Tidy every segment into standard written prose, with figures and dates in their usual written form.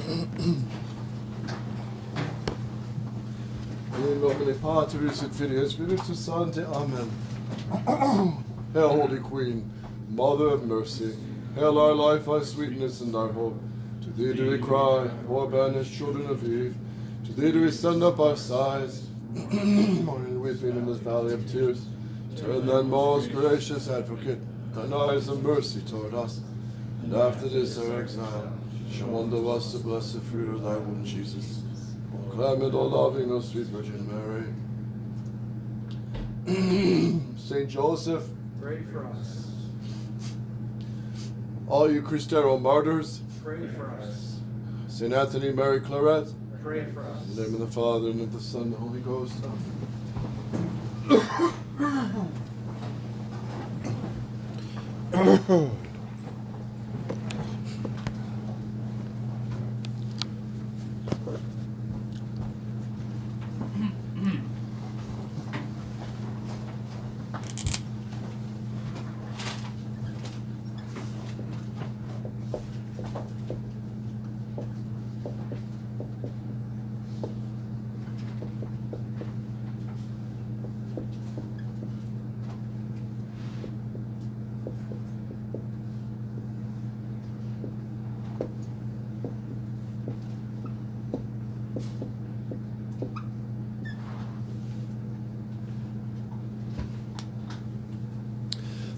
In nomine Patris et Filii et Spiritus Sancti. Amen. Hail, Holy Queen, Mother of Mercy. Hail our life, our sweetness, and our hope. To thee do we cry, poor banished children of Eve. To thee do we send up our sighs, mourning, weeping in this valley of tears. Turn then, most gracious Advocate, thine eyes of mercy toward us, and after this our exile, show unto us the blessed fruit of thy womb, Jesus. O clement, O loving, O sweet Virgin Mary. Saint Joseph, pray for us. All you Cristero martyrs, Pray for us. Saint Anthony, Mary Claret, Pray for us. in the name of the Father, and of the Son, and the Holy Ghost. Amen.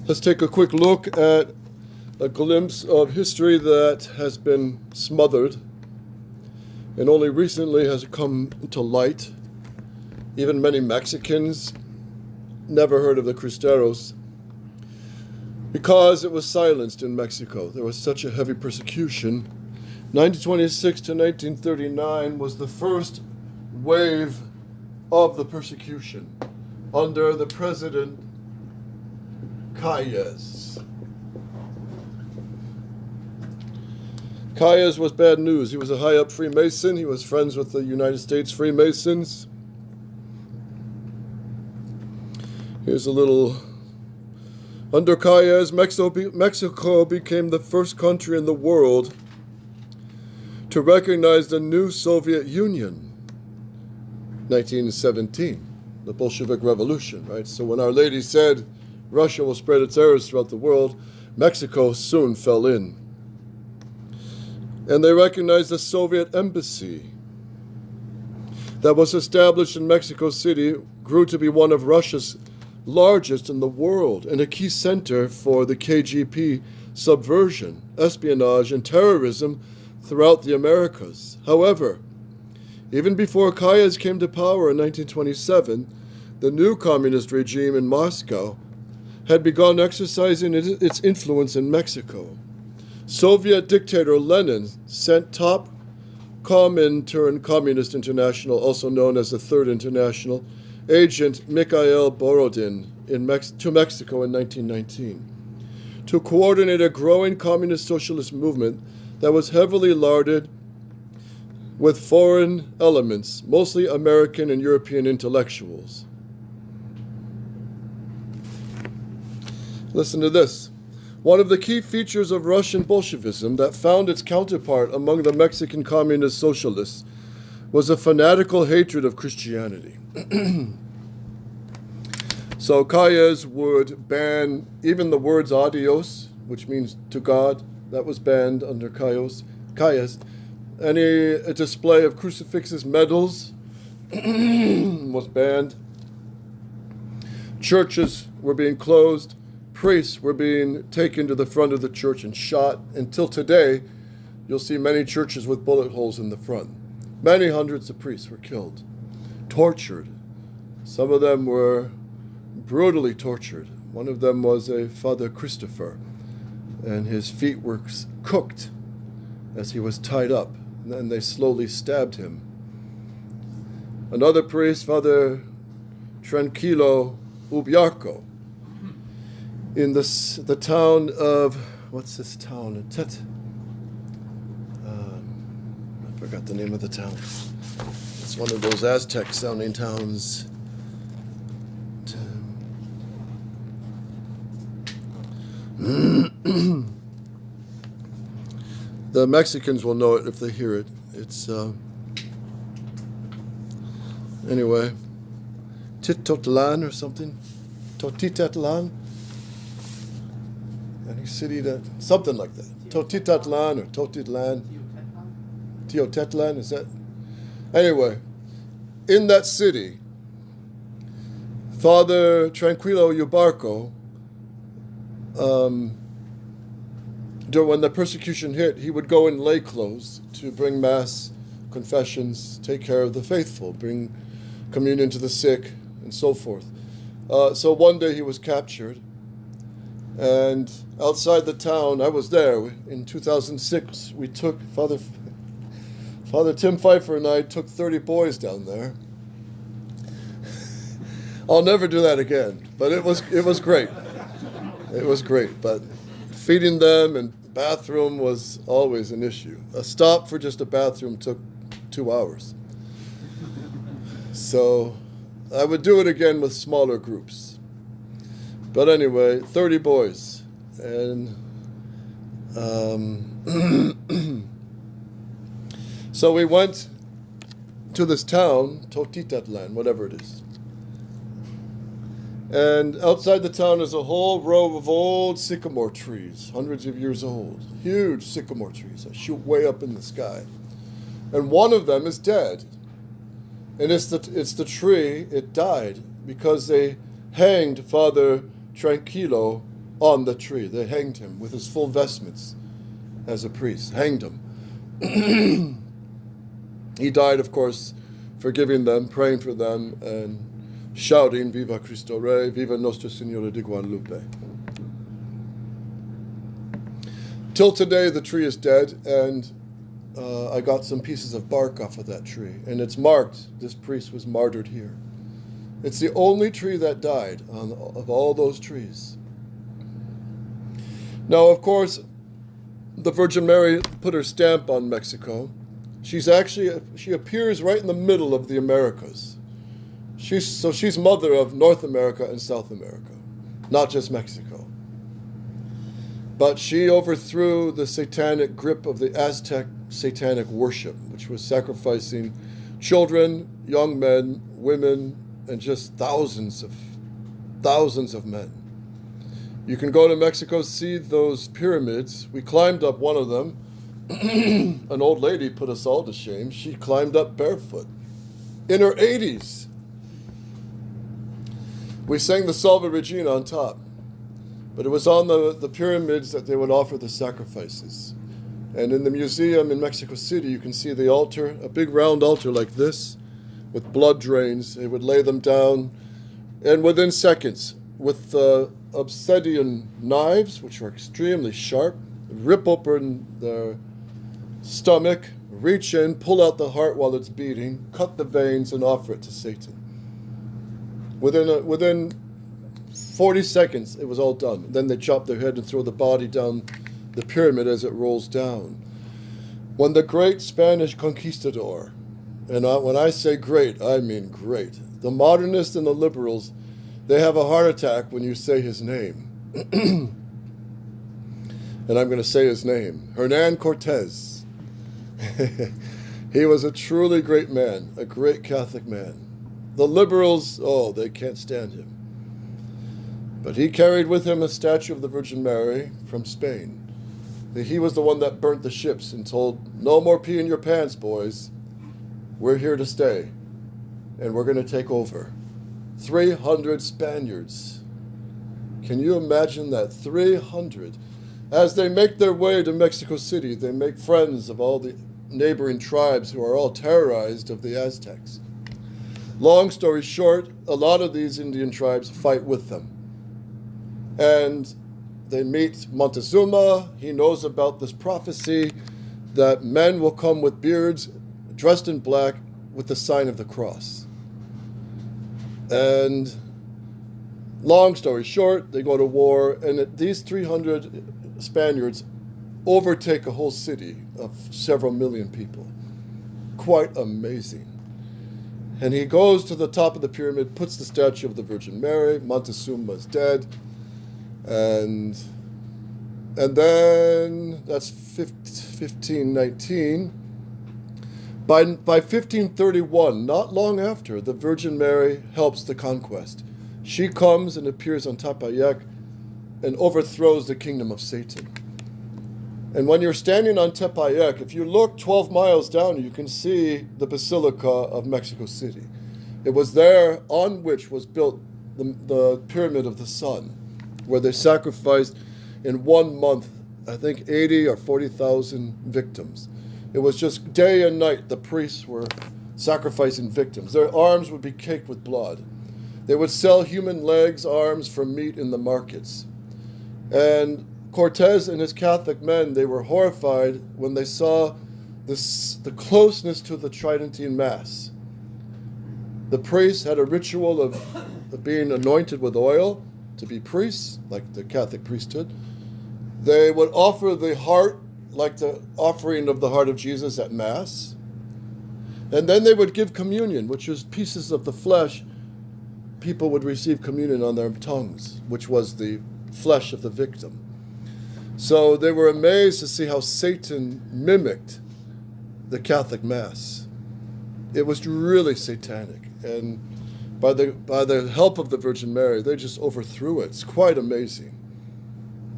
Let's take a quick look at a glimpse of history that has been smothered and only recently has come to light. Even many Mexicans never heard of the Cristeros because it was silenced in Mexico. There was such a heavy persecution. 1926 to 1939 was the first wave of the persecution under the President Calles. Calles was bad news. He was a high-up Freemason. He was friends with the United States Freemasons. Here's a little. Under Calles, Mexico became the first country in the world to recognize the new Soviet Union. 1917, the Bolshevik Revolution, right? So when Our Lady said Russia will spread its errors throughout the world, Mexico soon fell in. And they recognized the Soviet embassy that was established in Mexico City, grew to be one of Russia's largest in the world and a key center for the KGB subversion, espionage, and terrorism throughout the Americas. However, even before Calles came to power in 1927, the new communist regime in Moscow had begun exercising its influence in Mexico. Soviet dictator Lenin sent top Comintern Communist International, also known as the Third International, agent Mikhail Borodin to Mexico in 1919 to coordinate a growing communist socialist movement that was heavily larded with foreign elements, mostly American and European intellectuals. Listen to this. One of the key features of Russian Bolshevism that found its counterpart among the Mexican communist socialists was a fanatical hatred of Christianity. So Calles would ban even the words adios, which means to God. That was banned under Calles. Any display of crucifixes, medals was banned. Churches were being closed. Priests were being taken to the front of the church and shot. Until today, you'll see many churches with bullet holes in the front. Many hundreds of priests were killed, tortured. Some of them were brutally tortured. One of them was a Father Christopher, and his feet were cooked as he was tied up, and then they slowly stabbed him. Another priest, Father Tranquilo Ubiarco, in the town of, what's this town? I forgot the name of the town. It's one of those Aztec-sounding towns. The Mexicans will know it if they hear it. It's, anyway, Titotlan or something. Totitatlan. Any city that, something like that. Totitatlan or Totitlan. Teotetlan, is that? Anyway, in that city, Father Tranquilo Ubarco, when the persecution hit, he would go in lay clothes to bring mass, confessions, take care of the faithful, bring communion to the sick, and so forth. So one day he was captured, and outside the town, I was there in 2006. We took Father Tim Pfeiffer and I took 30 boys down there. I'll never do that again, but it was great. It was great, but feeding them and bathroom was always an issue. A stop for just a bathroom took 2 hours. So I would do it again with smaller groups. But anyway, 30 boys. And so we went to this town, Totitatlan, whatever it is. And outside the town is a whole row of old sycamore trees, hundreds of years old. Huge sycamore trees that shoot way up in the sky. And one of them is dead. And it's the tree, it died because they hanged Father Tranquilo on the tree. They hanged him with his full vestments as a priest, hanged him. He died, of course, forgiving them, praying for them, and shouting, Viva Cristo Rey, Viva Nostra Senora de Guadalupe. Till today, the tree is dead, and I got some pieces of bark off of that tree, and it's marked, this priest was martyred here. It's the only tree that died of all those trees. Now, of course, the Virgin Mary put her stamp on Mexico. She appears right in the middle of the Americas. She's mother of North America and South America, not just Mexico. But she overthrew the satanic grip of the Aztec satanic worship, which was sacrificing children, young men, women, and just thousands of men. You can go to Mexico, see those pyramids. We climbed up one of them. An old lady put us all to shame. She climbed up barefoot in her 80s. We sang the Salve Regina on top, but it was on the pyramids that they would offer the sacrifices. And in the museum in Mexico City, you can see the altar, a big round altar like this, with blood drains. They would lay them down, and within seconds, with obsidian knives, which are extremely sharp, rip open their stomach, reach in, pull out the heart while it's beating, cut the veins, and offer it to Satan. Within 40 seconds, it was all done. Then they chop their head and throw the body down the pyramid as it rolls down. When the great Spanish conquistador, and when I say great, I mean great, the modernists and the liberals, they have a heart attack when you say his name. And I'm going to say his name, Hernan Cortez. He was a truly great man, a great Catholic man. The liberals, oh, they can't stand him. But he carried with him a statue of the Virgin Mary from Spain. He was the one that burnt the ships and told, no more pee in your pants, boys. We're here to stay, and we're going to take over. 300 Spaniards. Can you imagine that? 300. As they make their way to Mexico City, they make friends of all the neighboring tribes who are all terrorized of the Aztecs. Long story short, a lot of these Indian tribes fight with them. And they meet Montezuma. He knows about this prophecy that men will come with beards, dressed in black, with the sign of the cross. And long story short, they go to war, and these 300 Spaniards overtake a whole city of several million people. Quite amazing. And he goes to the top of the pyramid, puts the statue of the Virgin Mary. Montezuma's dead. And then, that's 1519. By 1531, not long after, the Virgin Mary helps the conquest. She comes and appears on Tepeyac and overthrows the kingdom of Satan. And when you're standing on Tepeyac, if you look 12 miles down, you can see the Basilica of Mexico City. It was there on which was built the Pyramid of the Sun, where they sacrificed in 1 month, I think 80 or 40,000 victims. It was just day and night the priests were sacrificing victims. Their arms would be caked with blood. They would sell human legs, arms for meat in the markets. And Cortez and his Catholic men, they were horrified when they saw the closeness to the Tridentine Mass. The priests had a ritual of being anointed with oil to be priests, like the Catholic priesthood. They would offer the heart, like the offering of the heart of Jesus at Mass. And then they would give communion, which was pieces of the flesh. People would receive communion on their tongues, which was the flesh of the victim. So they were amazed to see how Satan mimicked the Catholic Mass. It was really satanic. And by the help of the Virgin Mary, they just overthrew it. It's quite amazing.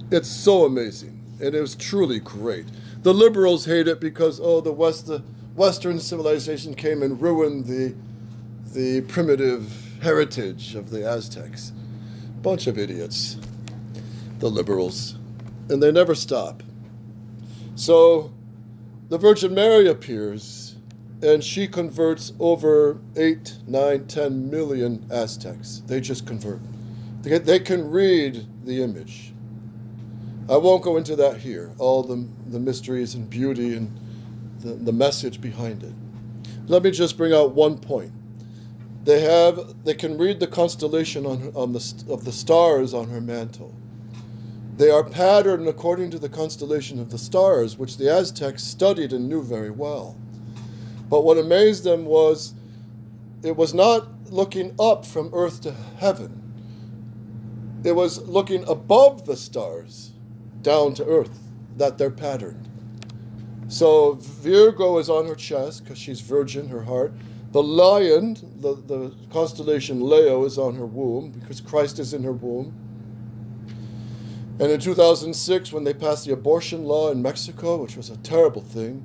It's so amazing. And it was truly great. The liberals hate it because, the Western civilization came and ruined the primitive heritage of the Aztecs. Bunch of idiots, the liberals. And they never stop. So the Virgin Mary appears, and she converts over 8, 9, 10 million Aztecs. They just convert. They can read the image. I won't go into that here, all the mysteries and beauty and the message behind it. Let me just bring out one point. They can read the constellation of the stars on her mantle. They are patterned according to the constellation of the stars, which the Aztecs studied and knew very well. But what amazed them was it was not looking up from earth to heaven. It was looking above the stars down to earth, that they're patterned. So Virgo is on her chest because she's virgin, her heart. The lion, the constellation Leo, is on her womb because Christ is in her womb. And in 2006, when they passed the abortion law in Mexico, which was a terrible thing,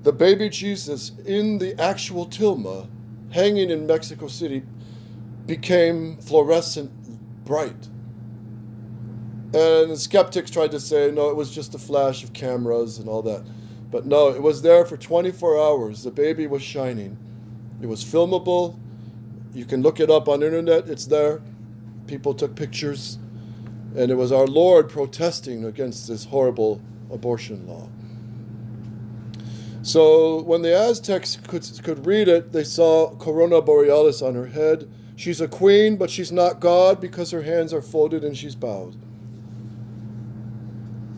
the baby Jesus in the actual tilma, hanging in Mexico City, became fluorescent bright. And the skeptics tried to say, no, it was just a flash of cameras and all that. But no, it was there for 24 hours. The baby was shining. It was filmable. You can look it up on the internet. It's there. People took pictures. And it was our Lord protesting against this horrible abortion law. So when the Aztecs could read it, they saw Corona Borealis on her head. She's a queen, but she's not God because her hands are folded and she's bowed.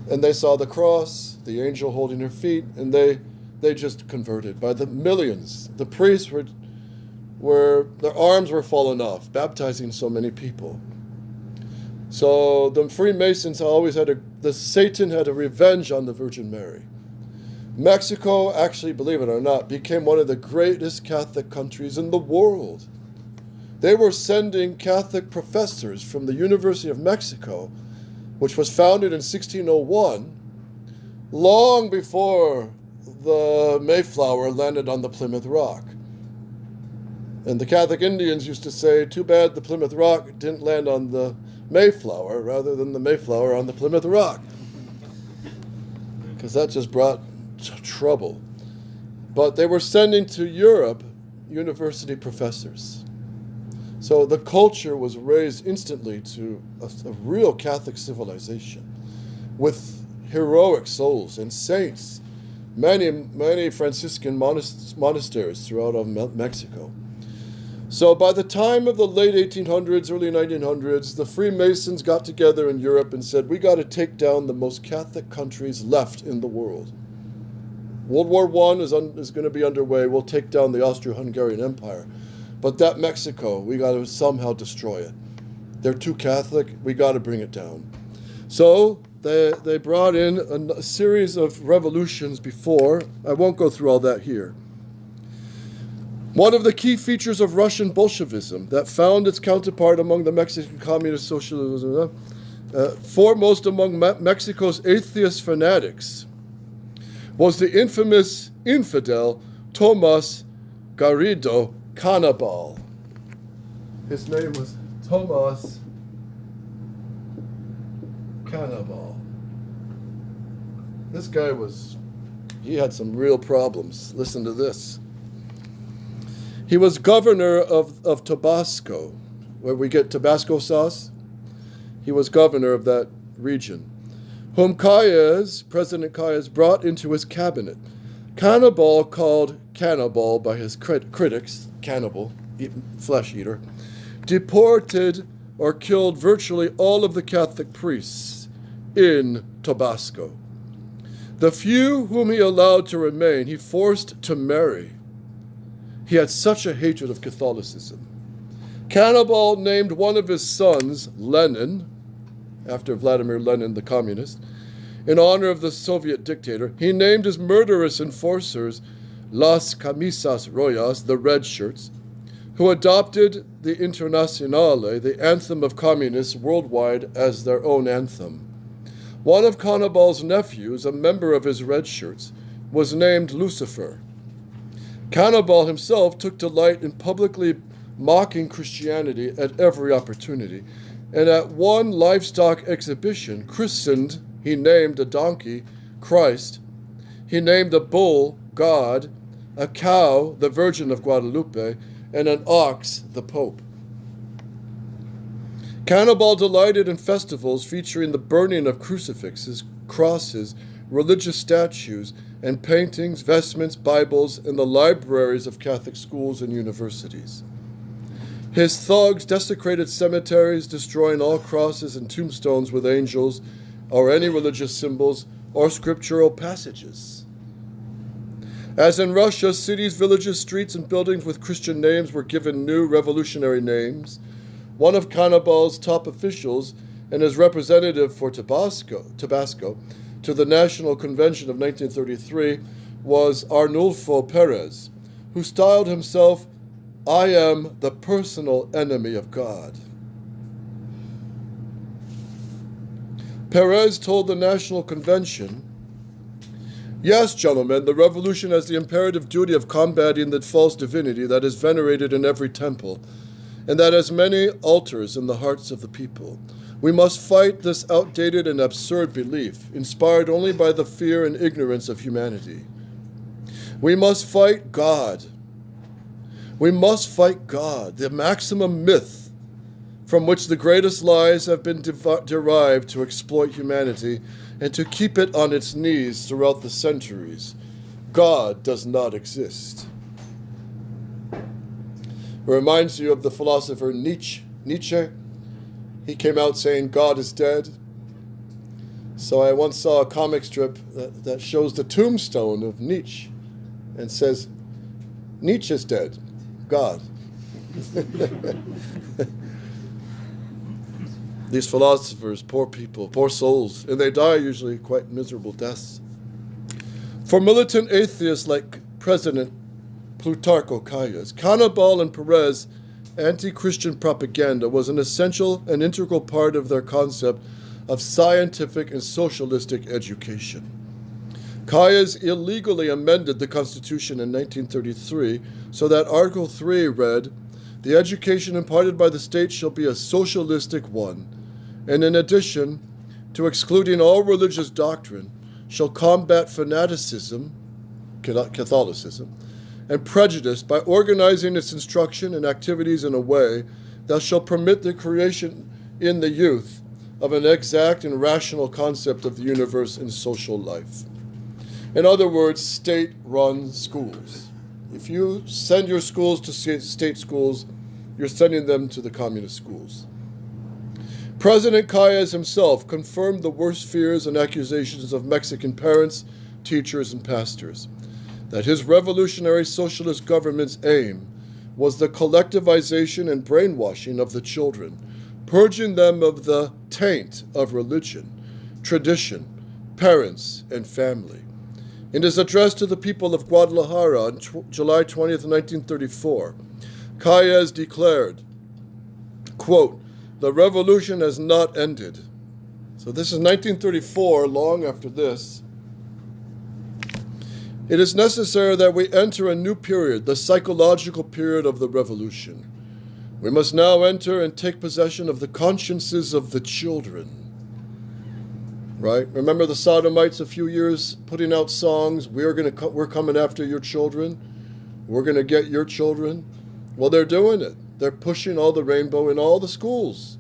And they saw the cross, the angel holding her feet, and they just converted by the millions. The priests their arms were falling off, baptizing so many people. So the Freemasons always Satan had a revenge on the Virgin Mary. Mexico, actually, believe it or not, became one of the greatest Catholic countries in the world. They were sending Catholic professors from the University of Mexico, which was founded in 1601, long before the Mayflower landed on the Plymouth Rock. And the Catholic Indians used to say, too bad the Plymouth Rock didn't land on the Mayflower rather than the Mayflower on the Plymouth Rock, because that just brought trouble. But they were sending to Europe university professors. So the culture was raised instantly to a real Catholic civilization with heroic souls and saints, many Franciscan monasteries throughout Mexico. So by the time of the late 1800s, early 1900s, the Freemasons got together in Europe and said, we got to take down the most Catholic countries left in the world. World War I is going to be underway. We'll take down the Austro-Hungarian Empire. But that Mexico, we got to somehow destroy it. They're too Catholic. We got to bring it down. So they brought in a series of revolutions before. I won't go through all that here. One of the key features of Russian Bolshevism that found its counterpart among the Mexican communist socialism, foremost among Mexico's atheist fanatics, was the infamous infidel Tomas Garrido Cannibal. His name was Tomas Cannibal. This guy he had some real problems. Listen to this. He was governor of Tabasco, where we get Tabasco sauce. He was governor of that region, whom President Calles brought into his cabinet. Cannibal, called cannibal by his critics, cannibal, flesh eater, deported or killed virtually all of the Catholic priests in Tabasco. The few whom he allowed to remain, he forced to marry. He had such a hatred of Catholicism. Cannibal named one of his sons Lenin, after Vladimir Lenin, the communist, in honor of the Soviet dictator. He named his murderous enforcers Las Camisas Rojas, the red shirts, who adopted the Internationale, the anthem of communists worldwide, as their own anthem. One of Cannibal's nephews, a member of his red shirts, was named Lucifer. Cannibal himself took delight in publicly mocking Christianity at every opportunity, and at one livestock exhibition, christened, he named a donkey Christ, he named a bull God, a cow the Virgin of Guadalupe, and an ox the Pope. Cannibal delighted in festivals featuring the burning of crucifixes, crosses, religious statues, and paintings, vestments, Bibles, in the libraries of Catholic schools and universities. His thugs desecrated cemeteries, destroying all crosses and tombstones with angels or any religious symbols or scriptural passages. As in Russia, cities, villages, streets, and buildings with Christian names were given new revolutionary names. One of Cannibal's top officials and his representative for Tabasco, to the National Convention of 1933 was Arnulfo Perez, who styled himself, "I am the personal enemy of God." Perez told the National Convention, "Yes, gentlemen, the revolution has the imperative duty of combating the false divinity that is venerated in every temple, and that has many altars in the hearts of the people. We must fight this outdated and absurd belief, inspired only by the fear and ignorance of humanity. We must fight God. We must fight God, the maximum myth from which the greatest lies have been derived to exploit humanity and to keep it on its knees throughout the centuries. God does not exist." It reminds you of the philosopher Nietzsche. He came out saying God is dead. So I once saw a comic strip that shows the tombstone of Nietzsche and says, "Nietzsche is dead, God." These philosophers, poor people, poor souls, and they die usually quite miserable deaths. For militant atheists like President Plutarco Calles, Cannibal and Perez, anti-Christian propaganda was an essential and integral part of their concept of scientific and socialistic education. Calles illegally amended the Constitution in 1933 so that Article 3 read, "The education imparted by the state shall be a socialistic one, and in addition to excluding all religious doctrine, shall combat fanaticism, Catholicism, and prejudice by organizing its instruction and activities in a way that shall permit the creation in the youth of an exact and rational concept of the universe and social life." In other words, state-run schools. If you send your schools to state schools, you're sending them to the communist schools. President Calles himself confirmed the worst fears and accusations of Mexican parents, teachers, and pastors, that his revolutionary socialist government's aim was the collectivization and brainwashing of the children, purging them of the taint of religion, tradition, parents, and family. In his address to the people of Guadalajara on July 20th, 1934, Calles declared, quote, "The revolution has not ended." So this is 1934, long after this. "It is necessary that we enter a new period, the psychological period of the revolution. We must now enter and take possession of the consciences of the children." Right? Remember the Sodomites a few years putting out songs, we're coming after your children. We're going to get your children. Well, they're doing it. They're pushing all the rainbow in all the schools.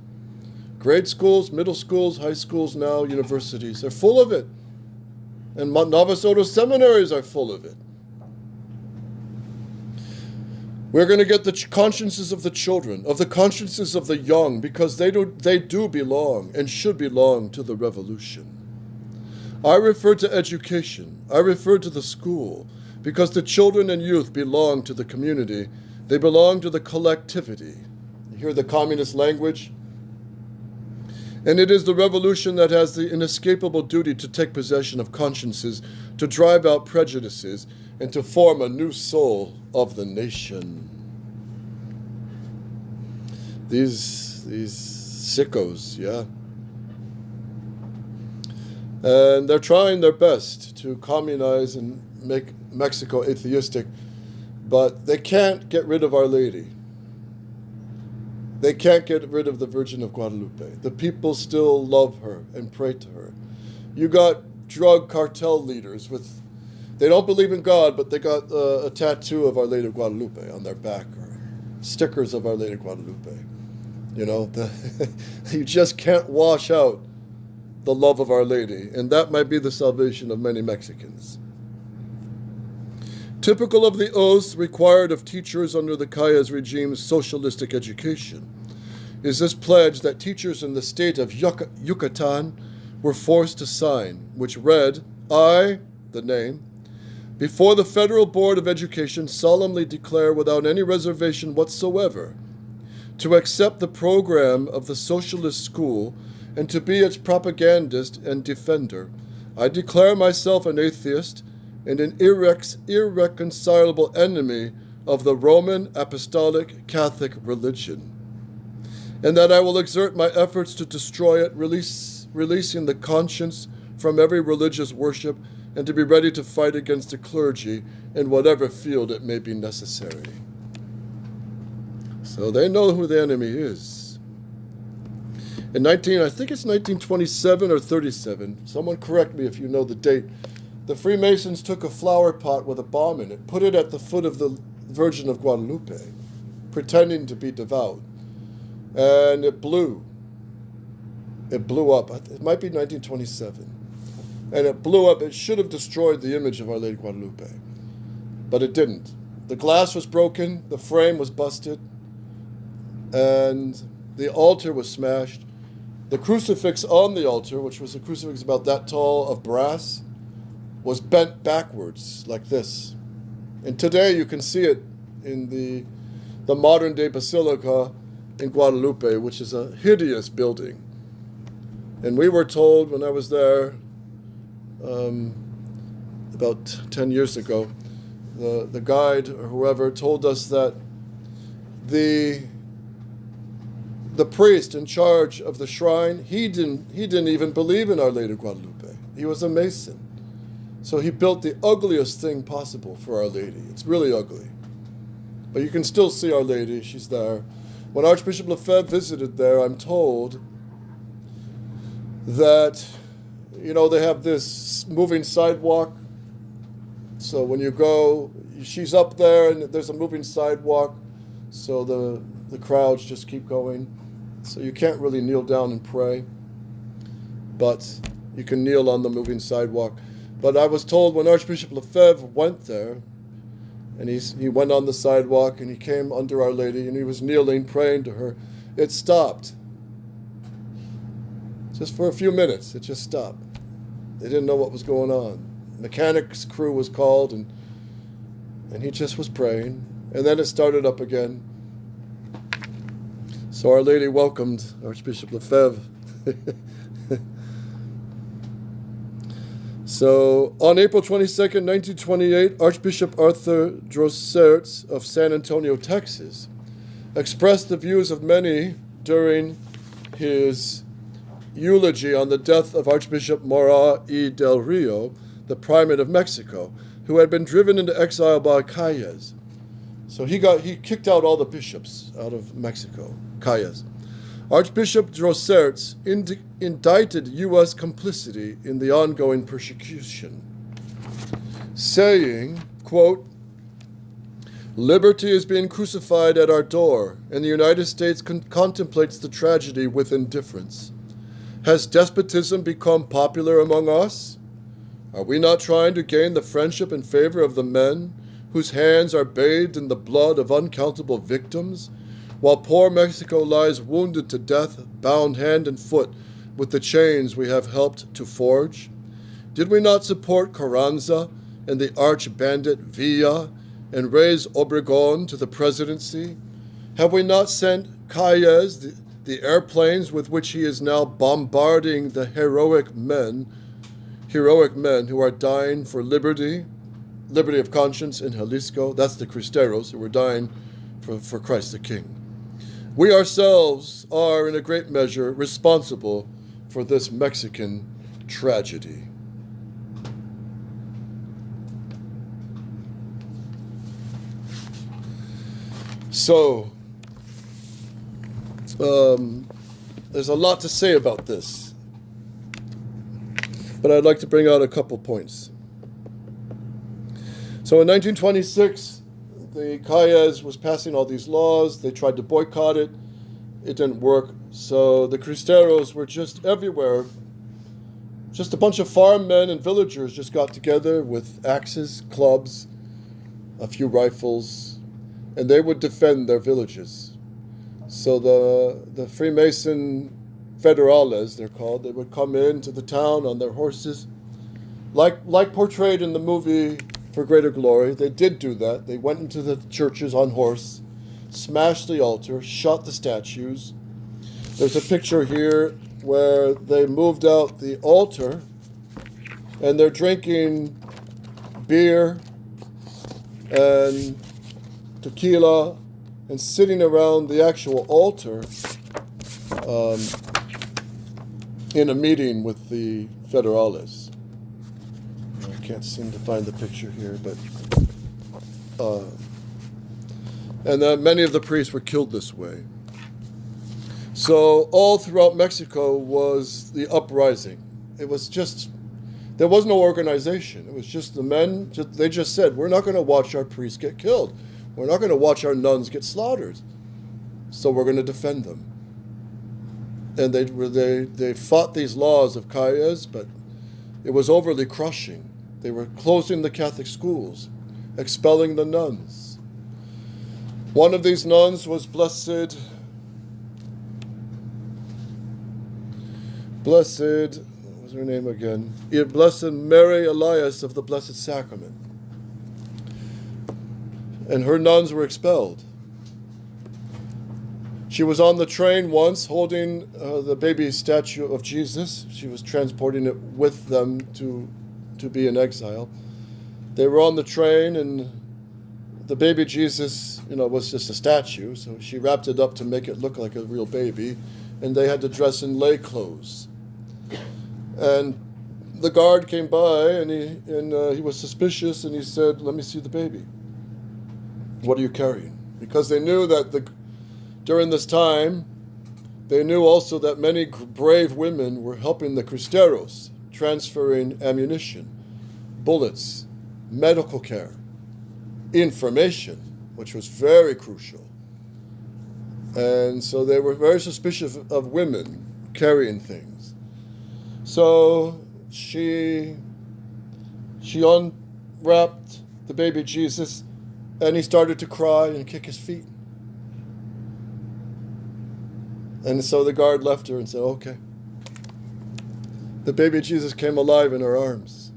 Grade schools, middle schools, high schools now, universities. They're full of it. And Nova Soto seminaries are full of it. We're going to get the consciences of the children, of the consciences of the young, because they do belong and should belong to the revolution. I refer to education. I refer to the school, because the children and youth belong to the community. They belong to the collectivity. You hear the communist language? And it is the revolution that has the inescapable duty to take possession of consciences, to drive out prejudices, and to form a new soul of the nation. These sickos, yeah. And they're trying their best to communize and make Mexico atheistic, but they can't get rid of Our Lady. They can't get rid of the Virgin of Guadalupe. The people still love her and pray to her. You got drug cartel leaders they don't believe in God, but they got a tattoo of Our Lady of Guadalupe on their back, or stickers of Our Lady of Guadalupe. You know, you just can't wash out the love of Our Lady, and that might be the salvation of many Mexicans. Typical of the oaths required of teachers under the Calles regime's socialistic education is this pledge that teachers in the state of Yucatan were forced to sign, which read, "I," the name, "before the Federal Board of Education solemnly declare without any reservation whatsoever to accept the program of the socialist school and to be its propagandist and defender. I declare myself an atheist and an irreconcilable enemy of the Roman Apostolic Catholic religion, and that I will exert my efforts to destroy it, releasing the conscience from every religious worship, and to be ready to fight against the clergy in whatever field it may be necessary." So they know who the enemy is. In I think it's 1927 or 37, someone correct me if you know the date, the Freemasons took a flower pot with a bomb in it, put it at the foot of the Virgin of Guadalupe, pretending to be devout, and it blew. It blew up. It might be 1927. And it blew up. It should have destroyed the image of Our Lady of Guadalupe, but it didn't. The glass was broken, the frame was busted, and the altar was smashed. The crucifix on the altar, which was a crucifix about that tall of brass, was bent backwards like this. And today you can see it in the modern-day basilica in Guadalupe, which is a hideous building. And we were told when I was there about 10 years ago, the guide or whoever told us that the priest in charge of the shrine, he didn't even believe in Our Lady of Guadalupe. He was a Mason. So he built the ugliest thing possible for Our Lady. It's really ugly. But you can still see Our Lady. She's there. When Archbishop Lefebvre visited there, I'm told that, they have this moving sidewalk. So when you go, she's up there and there's a moving sidewalk. So the crowds just keep going. So you can't really kneel down and pray, but you can kneel on the moving sidewalk. But I was told when Archbishop Lefebvre went there, and he went on the sidewalk and he came under Our Lady and he was kneeling, praying to her, it stopped. Just for a few minutes, it just stopped. They didn't know what was going on. Mechanics crew was called and he just was praying. And then it started up again. So Our Lady welcomed Archbishop Lefebvre. So, on April 22nd, 1928, Archbishop Arthur Drosserts of San Antonio, Texas, expressed the views of many during his eulogy on the death of Archbishop Mora y del Rio, the primate of Mexico, who had been driven into exile by Calles. So he kicked out all the bishops out of Mexico, Calles. Archbishop Drosserts indicted U.S. complicity in the ongoing persecution, saying, quote, "Liberty is being crucified at our door, and the United States contemplates the tragedy with indifference. Has despotism become popular among us? Are we not trying to gain the friendship and favor of the men whose hands are bathed in the blood of uncountable victims, while poor Mexico lies wounded to death, bound hand and foot with the chains we have helped to forge? Did we not support Carranza and the arch-bandit Villa and raise Obregón to the presidency? Have we not sent Calles the airplanes with which he is now bombarding the heroic men who are dying for liberty of conscience in Jalisco? That's the Cristeros who were dying for Christ the King. We ourselves are, in a great measure, responsible for this Mexican tragedy." So, there's a lot to say about this, but I'd like to bring out a couple points. So in 1926, the Calles was passing all these laws. They tried to boycott it. It didn't work. So the Cristeros were just everywhere. Just a bunch of farm men and villagers just got together with axes, clubs, a few rifles, and they would defend their villages. So the Freemason Federales, they're called, they would come into the town on their horses, like portrayed in the movie For Greater Glory. They did do that. They went into the churches on horse, smashed the altar, shot the statues. There's a picture here where they moved out the altar and they're drinking beer and tequila and sitting around the actual altar in a meeting with the Federales. I can't seem to find the picture here, but and then many of the priests were killed this way. So all throughout Mexico was the uprising. It was just, there was no organization. It was just the men, they just said, we're not going to watch our priests get killed. We're not going to watch our nuns get slaughtered. So we're going to defend them. And they fought these laws of Calles, but it was overly crushing. They were closing the Catholic schools, expelling the nuns. One of these nuns was Blessed, what was her name again? Blessed Mary Elias of the Blessed Sacrament. And her nuns were expelled. She was on the train once holding the baby statue of Jesus. She was transporting it with them to be in exile. They were on the train and the baby Jesus, was just a statue. So she wrapped it up to make it look like a real baby. And they had to dress in lay clothes. And the guard came by and he was suspicious and he said, "Let me see the baby. What are you carrying?" Because they knew that during this time, they knew also that many brave women were helping the Cristeros, transferring ammunition, bullets, medical care, information, which was very crucial. And so they were very suspicious of women carrying things. So she unwrapped the baby Jesus and he started to cry and kick his feet. And so the guard left her and said, "Okay." The baby Jesus came alive in her arms.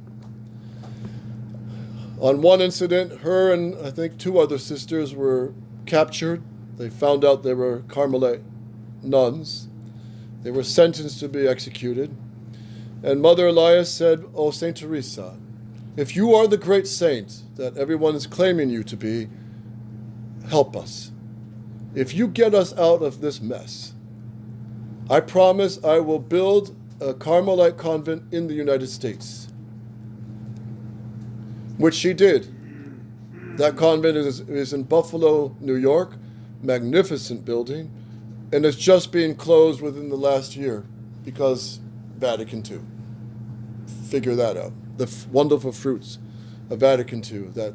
On one incident, her and I think 2 other sisters were captured. They found out they were Carmelite nuns. They were sentenced to be executed. And Mother Elias said, "Oh, Saint Teresa, if you are the great saint that everyone is claiming you to be, help us. If you get us out of this mess, I promise I will build a Carmelite convent in the United States." Which she did. That convent is in Buffalo, New York, magnificent building, and it's just being closed within the last year because Vatican II. Figure that out. The wonderful fruits of Vatican II that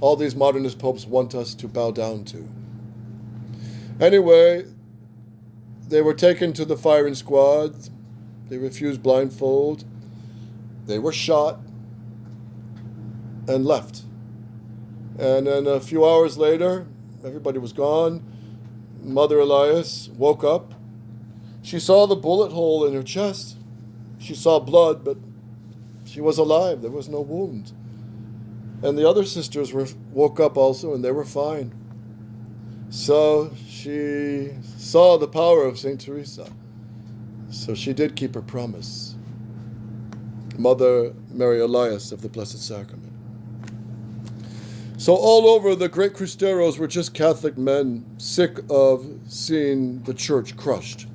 all these modernist popes want us to bow down to. Anyway, they were taken to the firing squad. They refused blindfold. They were shot and left. And then a few hours later, everybody was gone. Mother Elias woke up. She saw the bullet hole in her chest. She saw blood, but she was alive. There was no wound. And the other sisters woke up also, and they were fine. So she saw the power of St. Teresa. So she did keep her promise. Mother Mary Elias of the Blessed Sacrament. So all over, the great Cristeros were just Catholic men sick of seeing the church crushed.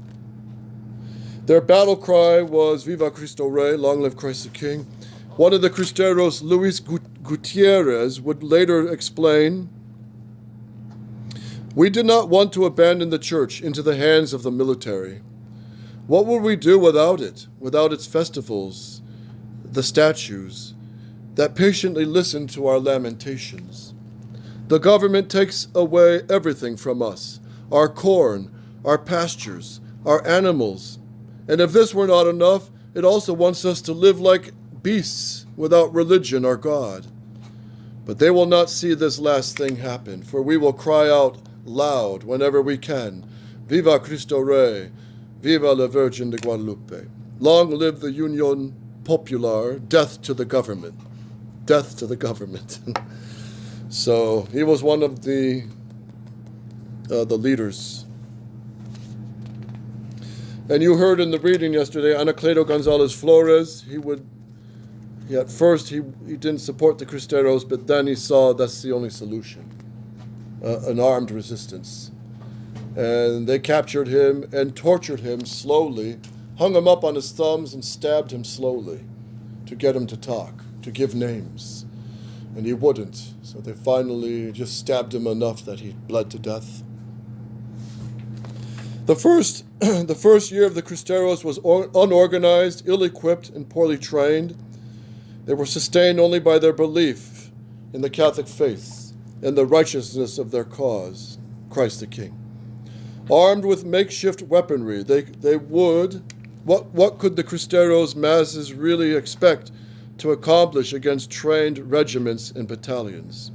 Their battle cry was "Viva Cristo Rey," long live Christ the King. One of the Cristeros, Luis Gutierrez, would later explain, "We did not want to abandon the church into the hands of the military. What would we do without it, without its festivals, the statues, that patiently listen to our lamentations? The government takes away everything from us, our corn, our pastures, our animals. And if this were not enough, it also wants us to live like beasts without religion or God. But they will not see this last thing happen, for we will cry out loud whenever we can, 'Viva Cristo Rey, viva la Virgin de Guadalupe. Long live the Union Popular, death to the government.'" Death to the government. So he was one of the leaders. And you heard in the reading yesterday, Anacleto Gonzalez Flores, at first he didn't support the Cristeros, but then he saw that's the only solution, an armed resistance. And they captured him and tortured him slowly, hung him up on his thumbs and stabbed him slowly to get him to talk, to give names. And he wouldn't. So they finally just stabbed him enough that he bled to death. The first year of the Cristeros was unorganized, ill-equipped, and poorly trained. They were sustained only by their belief in the Catholic faith and the righteousness of their cause, Christ the King. Armed with makeshift weaponry, what could the Cristeros masses really expect to accomplish against trained regiments and battalions?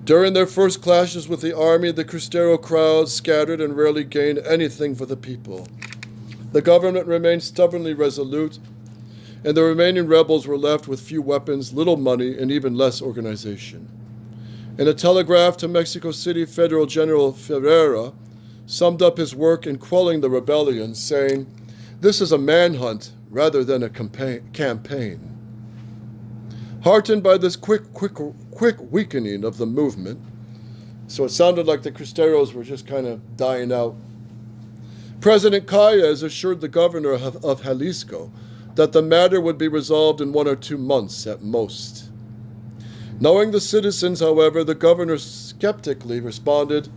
During their first clashes with the army, the Cristero crowds scattered and rarely gained anything for the people. The government remained stubbornly resolute, and the remaining rebels were left with few weapons, little money, and even less organization. In a telegraph to Mexico City, Federal General Ferreira summed up his work in quelling the rebellion, saying, "This is a manhunt rather than a campaign." Heartened by this quick weakening of the movement, so it sounded like the Cristeros were just kind of dying out, President Calles assured the governor of Jalisco that the matter would be resolved in 1 or 2 months at most. Knowing the citizens, however, the governor skeptically responded,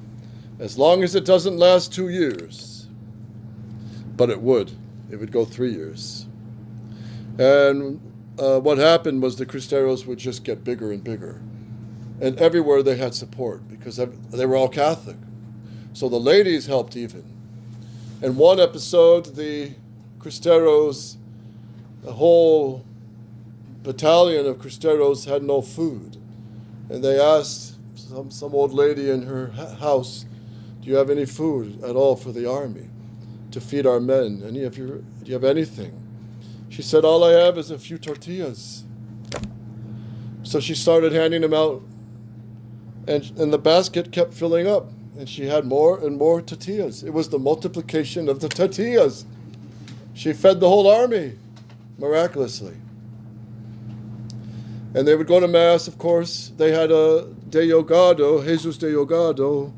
"As long as it doesn't last 2 years." But it would. It would go 3 years. And what happened was the Cristeros would just get bigger and bigger. And everywhere they had support because they were all Catholic. So the ladies helped even. In one episode, the Cristeros, the whole battalion of Cristeros had no food. And they asked some old lady in her house, "Do you have any food at all for the army to feed our men? Do you have anything?" She said, "All I have is a few tortillas." So she started handing them out, and the basket kept filling up, and she had more and more tortillas. It was the multiplication of the tortillas. She fed the whole army. miraculously. And they would go to Mass, of course. They had a Deogado, Jesus Deogado,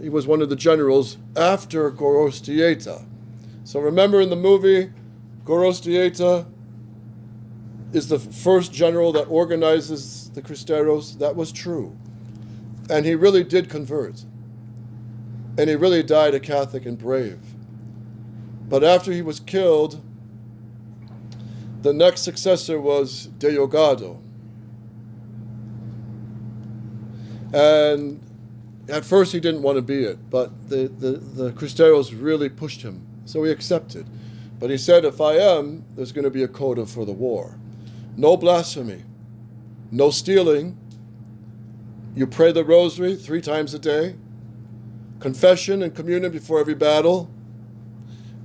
he was one of the generals after Gorostieta. So remember in the movie, Gorostieta is the first general that organizes the Cristeros. That was true. And he really did convert. And he really died a Catholic and brave. But after he was killed, the next successor was Deogado. And at first he didn't want to be it, but the Cristeros really pushed him. So he accepted. But he said, if I am, there's going to be a quota for the war. No blasphemy. No stealing. You pray the rosary 3 times a day. Confession and communion before every battle.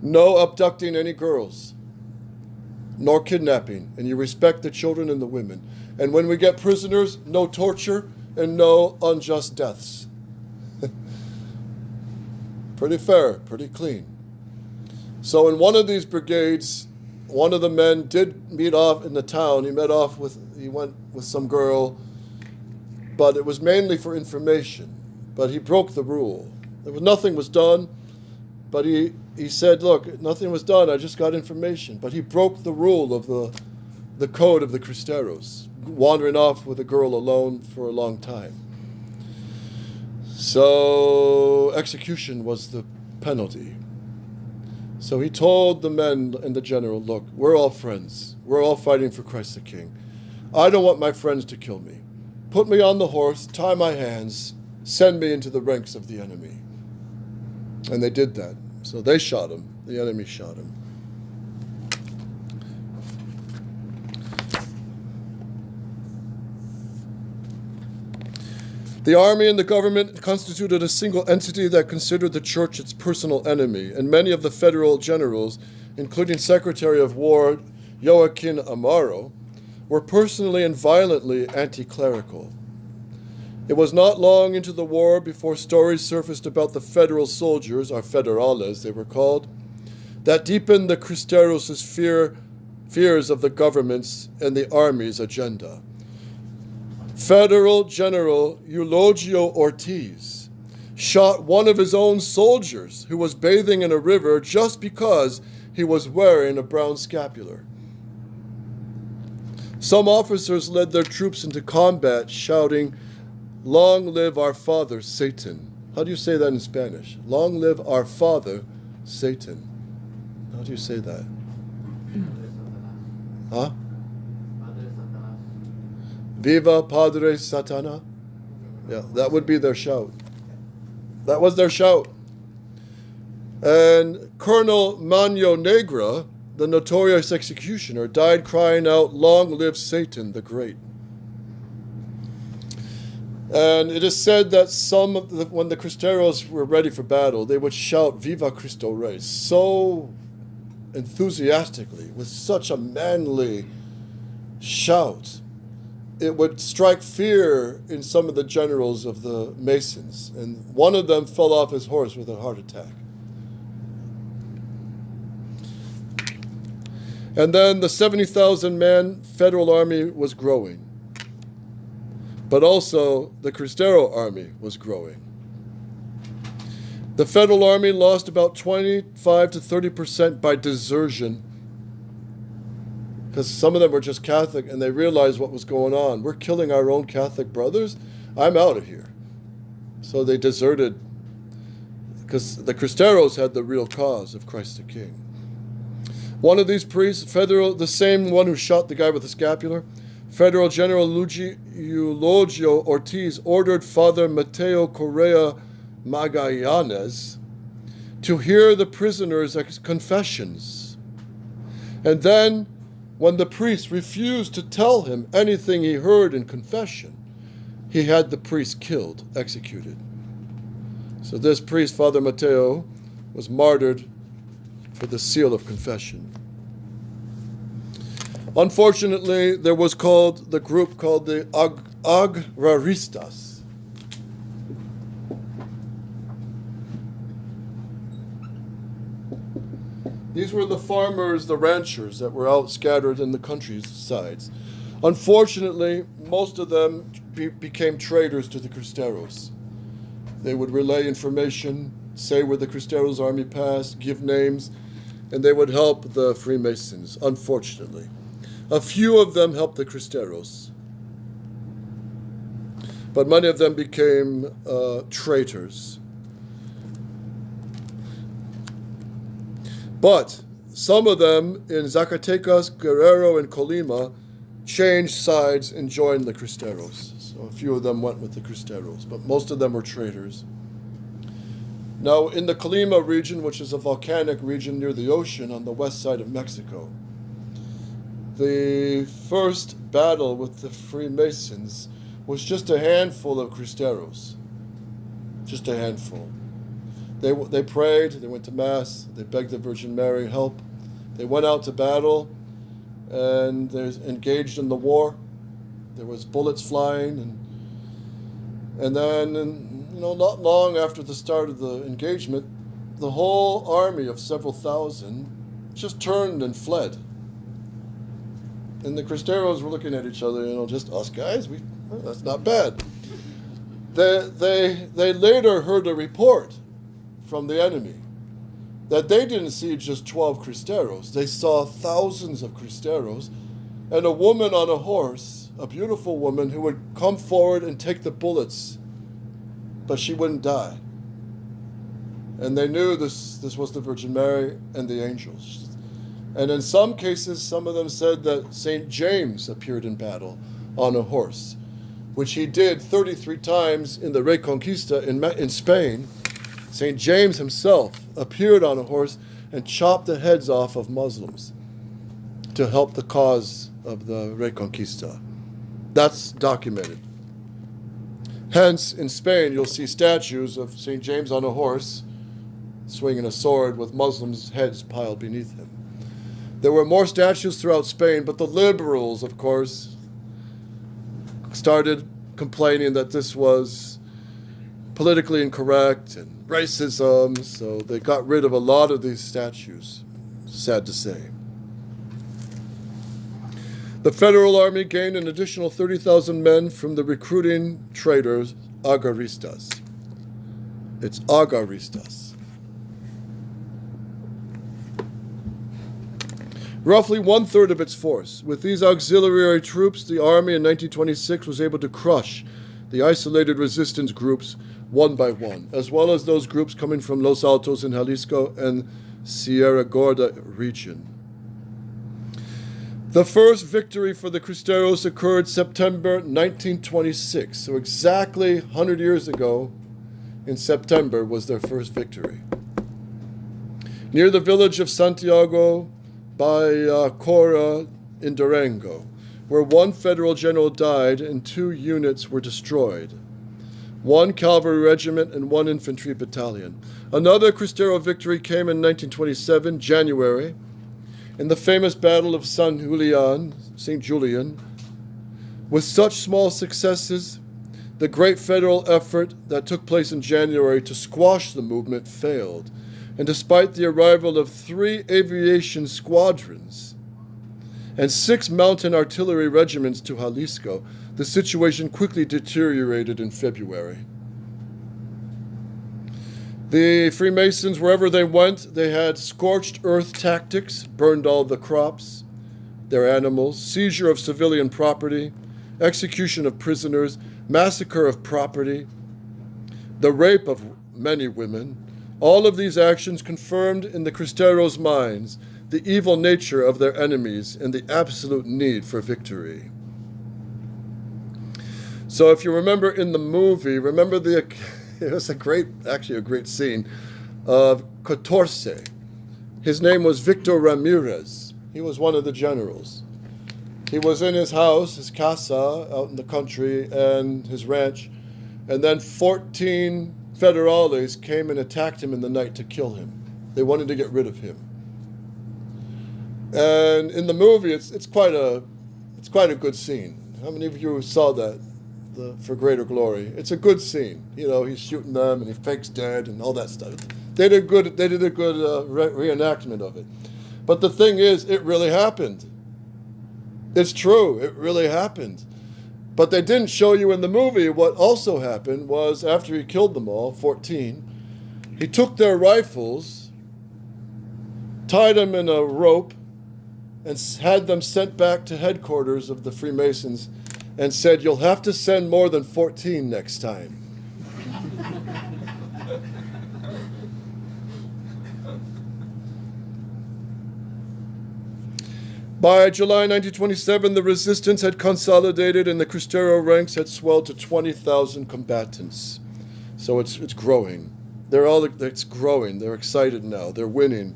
No abducting any girls. Nor kidnapping. And you respect the children and the women. And when we get prisoners, no torture and no unjust deaths. Pretty fair, pretty clean. So in one of these brigades, one of the men did meet off in the town. He went with some girl, but it was mainly for information. But he broke the rule. Nothing was done, but he said, look, nothing was done, I just got information. But he broke the rule of the code of the Cristeros, wandering off with a girl alone for a long time. So execution was the penalty. So he told the men and the general, look, we're all friends. We're all fighting for Christ the King. I don't want my friends to kill me. Put me on the horse, tie my hands, send me into the ranks of the enemy. And they did that. So they shot him. The enemy shot him. The army and the government constituted a single entity that considered the church its personal enemy, and many of the federal generals, including Secretary of War Joaquin Amaro, were personally and violently anti-clerical. It was not long into the war before stories surfaced about the federal soldiers, or federales they were called, that deepened the Cristeros' fears of the government's and the army's agenda. Federal General Eulogio Ortiz shot one of his own soldiers who was bathing in a river just because he was wearing a brown scapular. Some officers led their troops into combat shouting, "Long live our father, Satan." How do you say that in Spanish? Long live our father, Satan. How do you say that? Huh? Viva Padre Satana. Yeah, that would be their shout. That was their shout. And Colonel Mano Negra, the notorious executioner, died crying out, "Long live Satan the Great." And it is said that when the Cristeros were ready for battle, they would shout, "Viva Cristo Rey," so enthusiastically, with such a manly shout. It would strike fear in some of the generals of the Masons, and one of them fell off his horse with a heart attack. And then the 70,000-man federal army was growing. But also the Cristero army was growing. The federal army lost about 25 to 30% by desertion, because some of them were just Catholic and they realized what was going on. We're killing our own Catholic brothers. I'm out of here. So they deserted, because the Cristeros had the real cause of Christ the King. One of these priests, the same one who shot the guy with the scapular, Federal General Eulogio Ortiz ordered Father Mateo Correa Magallanes to hear the prisoners' confessions. And then, when the priest refused to tell him anything he heard in confession, he had the priest killed, executed. So this priest, Father Mateo, was martyred for the seal of confession. Unfortunately, there was the group called the Agraristas. These were the farmers, the ranchers that were out scattered in the countrysides. Unfortunately, most of them became traitors to the Cristeros. They would relay information, say where the Cristeros' army passed, give names, and they would help the Freemasons, unfortunately. A few of them helped the Cristeros, but many of them became traitors. But some of them in Zacatecas, Guerrero, and Colima changed sides and joined the Cristeros. So a few of them went with the Cristeros, but most of them were traitors. Now, in the Colima region, which is a volcanic region near the ocean on the west side of Mexico, the first battle with the Freemasons was just a handful of Cristeros. Just a handful. They prayed, they went to Mass, they begged the Virgin Mary help. They went out to battle, and they engaged in the war. There was bullets flying, and then, not long after the start of the engagement, the whole army of several thousand just turned and fled. And the Cristeros were looking at each other, just us guys, that's not bad. They later heard a report from the enemy that they didn't see just 12 Cristeros. They saw thousands of Cristeros and a woman on a horse, a beautiful woman who would come forward and take the bullets, but she wouldn't die. And they knew this was the Virgin Mary and the angels. And in some cases, some of them said that St. James appeared in battle on a horse, which he did 33 times in the Reconquista in Spain. St. James himself appeared on a horse and chopped the heads off of Muslims to help the cause of the Reconquista. That's documented. Hence, in Spain, you'll see statues of St. James on a horse, swinging a sword with Muslims' heads piled beneath him. There were more statues throughout Spain, but the liberals, of course, started complaining that this was politically incorrect and racism, so they got rid of a lot of these statues, sad to say. The Federal Army gained an additional 30,000 men from the recruiting traders, agaristas. It's agaristas. Roughly one-third of its force. With these auxiliary troops, the army in 1926 was able to crush the isolated resistance groups one by one, as well as those groups coming from Los Altos in Jalisco and Sierra Gorda region. The first victory for the Cristeros occurred September 1926, so exactly 100 years ago in September was their first victory. Near the village of Santiago by Cora in Durango, where one federal general died and 2 units were destroyed. 1 cavalry regiment and 1 infantry battalion. Another Cristero victory came in 1927, January, in the famous Battle of St. Julian. With such small successes, the great federal effort that took place in January to squash the movement failed. And despite the arrival of 3 aviation squadrons and 6 mountain artillery regiments to Jalisco, the situation quickly deteriorated in February. The Freemasons, wherever they went, they had scorched earth tactics, burned all the crops, their animals, seizure of civilian property, execution of prisoners, massacre of property, the rape of many women. All of these actions confirmed in the Cristeros' minds the evil nature of their enemies and the absolute need for victory. So if you remember in the movie, it was a great scene of Catorce. His name was Victor Ramirez. He was one of the generals. He was in his house, his casa, out in the country, and his ranch, and then 14 federales came and attacked him in the night to kill him. They wanted to get rid of him. And in the movie, it's quite a good scene. How many of you saw that? For Greater Glory. It's a good scene. He's shooting them and he fakes dead and all that stuff. They did a good reenactment of it. But the thing is, it really happened. It's true, it really happened. But they didn't show you in the movie what also happened was after he killed them all, 14, he took their rifles, tied them in a rope, and had them sent back to headquarters of the Freemasons and said, "You'll have to send more than 14 next time." By July 1927, the resistance had consolidated and the Cristero ranks had swelled to 20,000 combatants. So it's growing. It's growing. They're excited now. They're winning.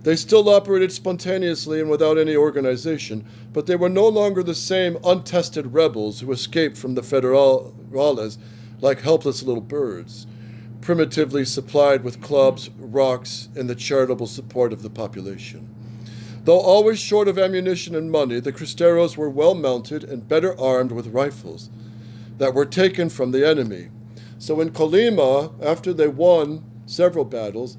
They still operated spontaneously and without any organization, but they were no longer the same untested rebels who escaped from the federales like helpless little birds, primitively supplied with clubs, rocks, and the charitable support of the population. Though always short of ammunition and money, the Cristeros were well mounted and better armed with rifles that were taken from the enemy. So in Colima, after they won several battles,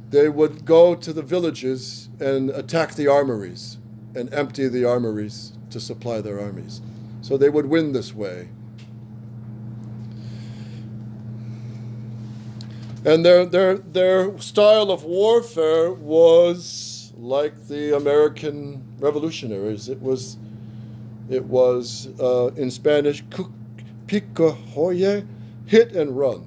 they would go to the villages and attack the armories and empty the armories to supply their armies. So they would win this way. And their style of warfare was like the American revolutionaries. It was in Spanish, picojoye, hit and run,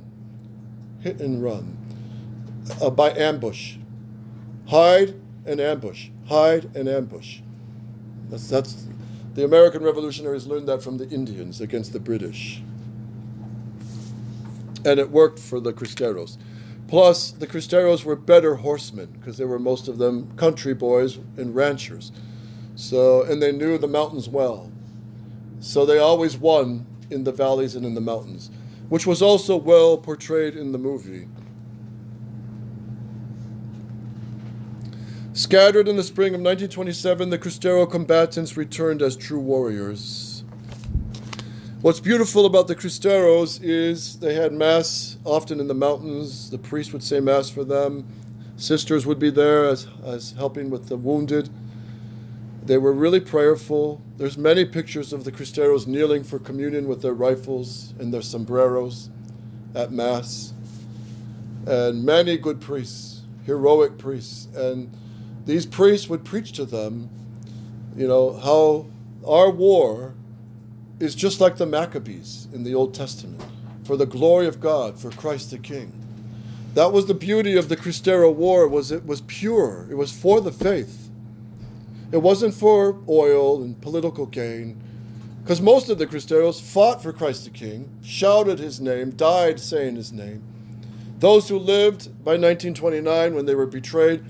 by ambush, hide and ambush. That's the American revolutionaries learned that from the Indians against the British, and it worked for the Cristeros. Plus, the Cristeros were better horsemen because they were most of them country boys and ranchers. And they knew the mountains well. So they always won in the valleys and in the mountains, which was also well portrayed in the movie. Scattered in the spring of 1927, the Cristero combatants returned as true warriors. What's beautiful about the Cristeros is they had mass often in the mountains. The priest would say mass for them. Sisters would be there as helping with the wounded. They were really prayerful. There's many pictures of the Cristeros kneeling for communion with their rifles and their sombreros at mass. And many good priests, heroic priests. And these priests would preach to them, how our war is just like the Maccabees in the Old Testament, for the glory of God, for Christ the King. That was the beauty of the Cristero War, it was pure. It was for the faith. It wasn't for oil and political gain, because most of the Cristeros fought for Christ the King, shouted his name, died saying his name. Those who lived by 1929 when they were betrayed,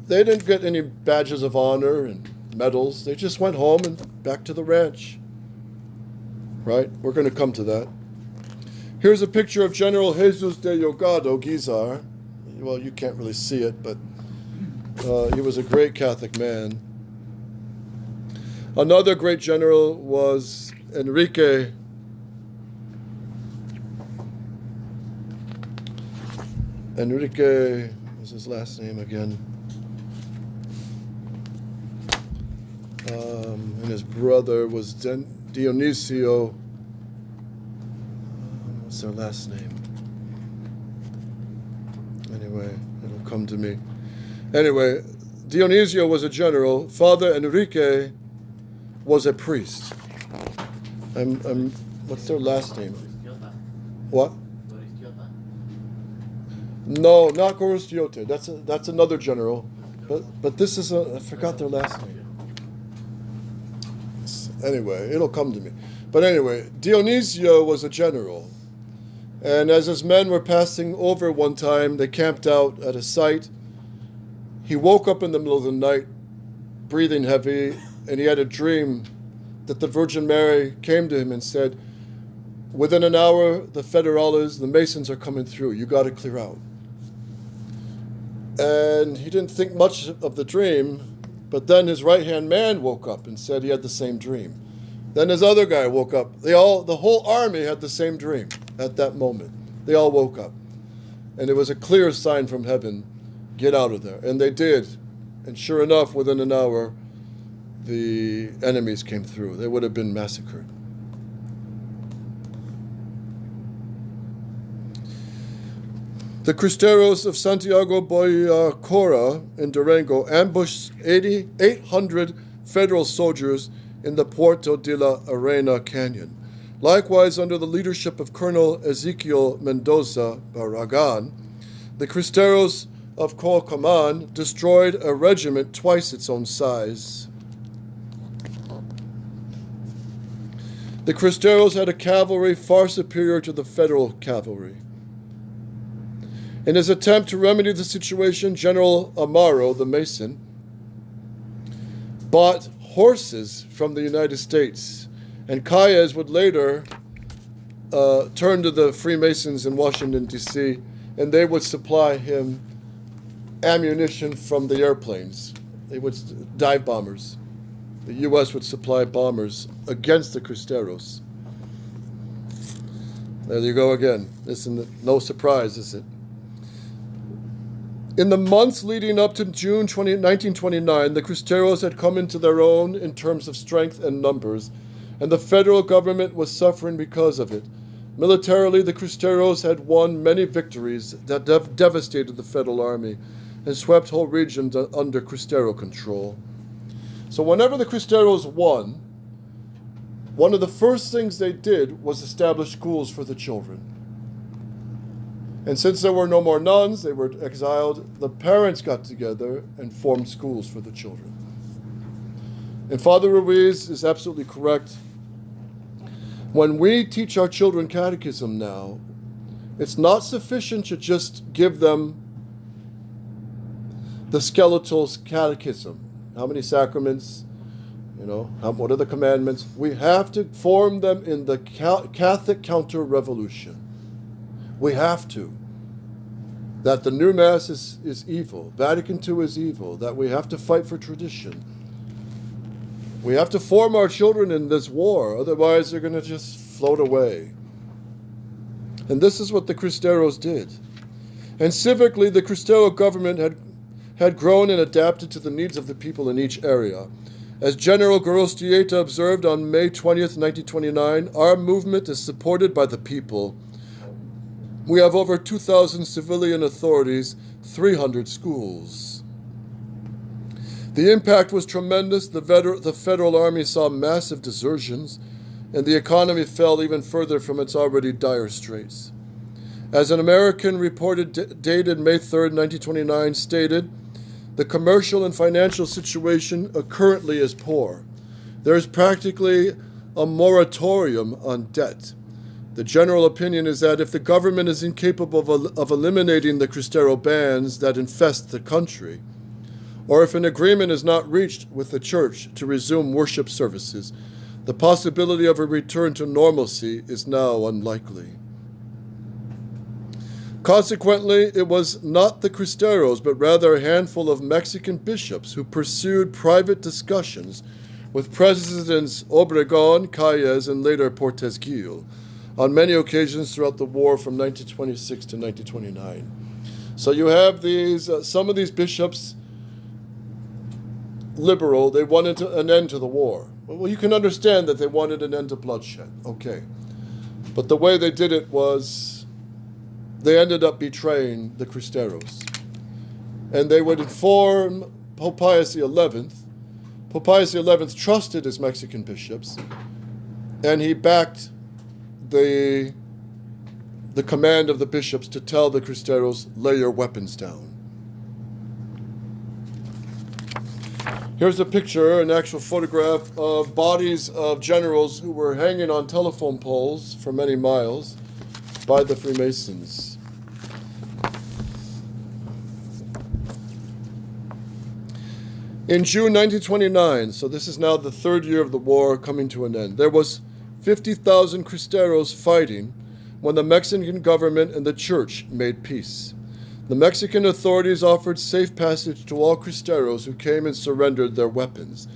they didn't get any badges of honor and medals. They just went home and back to the ranch. Right? We're going to come to that. Here's a picture of General Jesus de Delgado Guizar. Well, you can't really see it, but he was a great Catholic man. Another great general was Enrique what's his last name again? And his brother was Dionisio, what's their last name? Anyway, it'll come to me. Anyway, Dionisio was a general. Father Enrique was a priest. What's their last name? What? No, not Gorostiote. That's another general. But this is I forgot their last name. Anyway, it'll come to me. But anyway, Dionisio was a general. And as his men were passing over one time, they camped out at a site. He woke up in the middle of the night, breathing heavy, and he had a dream that the Virgin Mary came to him and said, "Within an hour, the Federales, the Masons are coming through. You got to clear out." And he didn't think much of the dream. But then his right-hand man woke up and said he had the same dream. Then his other guy woke up. The whole army had the same dream at that moment. They all woke up. And it was a clear sign from heaven, get out of there. And they did. And sure enough, within an hour, the enemies came through. They would have been massacred. The Cristeros of Santiago Boyacora in Durango ambushed 800 federal soldiers in the Puerto de la Arena Canyon. Likewise, under the leadership of Colonel Ezequiel Mendoza Barragan, the Cristeros of Colcaman destroyed a regiment twice its own size. The Cristeros had a cavalry far superior to the federal cavalry. In his attempt to remedy the situation, General Amaro, the Mason, bought horses from the United States, and Calles would later turn to the Freemasons in Washington, D.C., and they would supply him ammunition from the airplanes. They would dive bombers. The U.S. would supply bombers against the Cristeros. There you go again. Isn't no surprise, is it? In the months leading up to June 1929, the Cristeros had come into their own in terms of strength and numbers, and the federal government was suffering because of it. Militarily, the Cristeros had won many victories that devastated the federal army and swept whole regions under Cristero control. So whenever the Cristeros won, one of the first things they did was establish schools for the children. And since there were no more nuns, they were exiled, the parents got together and formed schools for the children. And Father Ruiz is absolutely correct. When we teach our children catechism now, it's not sufficient to just give them the skeletal catechism. How many sacraments? What are the commandments? We have to form them in the Catholic counter-revolution. We have to. That the new Mass is evil. Vatican II is evil. That we have to fight for tradition. We have to form our children in this war. Otherwise, they're going to just float away. And this is what the Cristeros did. And civically, the Cristero government had grown and adapted to the needs of the people in each area. As General Gorostieta observed on May 20th, 1929, our movement is supported by the people. We have over 2,000 civilian authorities, 300 schools. The impact was tremendous. The federal army saw massive desertions, and the economy fell even further from its already dire straits. As an American reported dated May 3rd, 1929 stated, the commercial and financial situation currently is poor. There is practically a moratorium on debt. The general opinion is that if the government is incapable of eliminating the Cristero bands that infest the country, or if an agreement is not reached with the church to resume worship services, the possibility of a return to normalcy is now unlikely. Consequently, it was not the Cristeros, but rather a handful of Mexican bishops who pursued private discussions with Presidents Obregón, Calles, and later Portes Gil on many occasions throughout the war from 1926 to 1929. So you have these, some of these bishops, liberal, they wanted an end to the war. Well, you can understand that they wanted an end to bloodshed, okay. But the way they did it was they ended up betraying the Cristeros. And they would inform Pope Pius XI. Pope Pius XI trusted his Mexican bishops, and he backed the command of the bishops to tell the Cristeros, lay your weapons down. Here's a picture, an actual photograph of bodies of generals who were hanging on telephone poles for many miles by the Freemasons. In June 1929, so this is now the third year of the war coming to an end, there was 50,000 Cristeros fighting when the Mexican government and the church made peace. The Mexican authorities offered safe passage to all Cristeros who came and surrendered their weapons.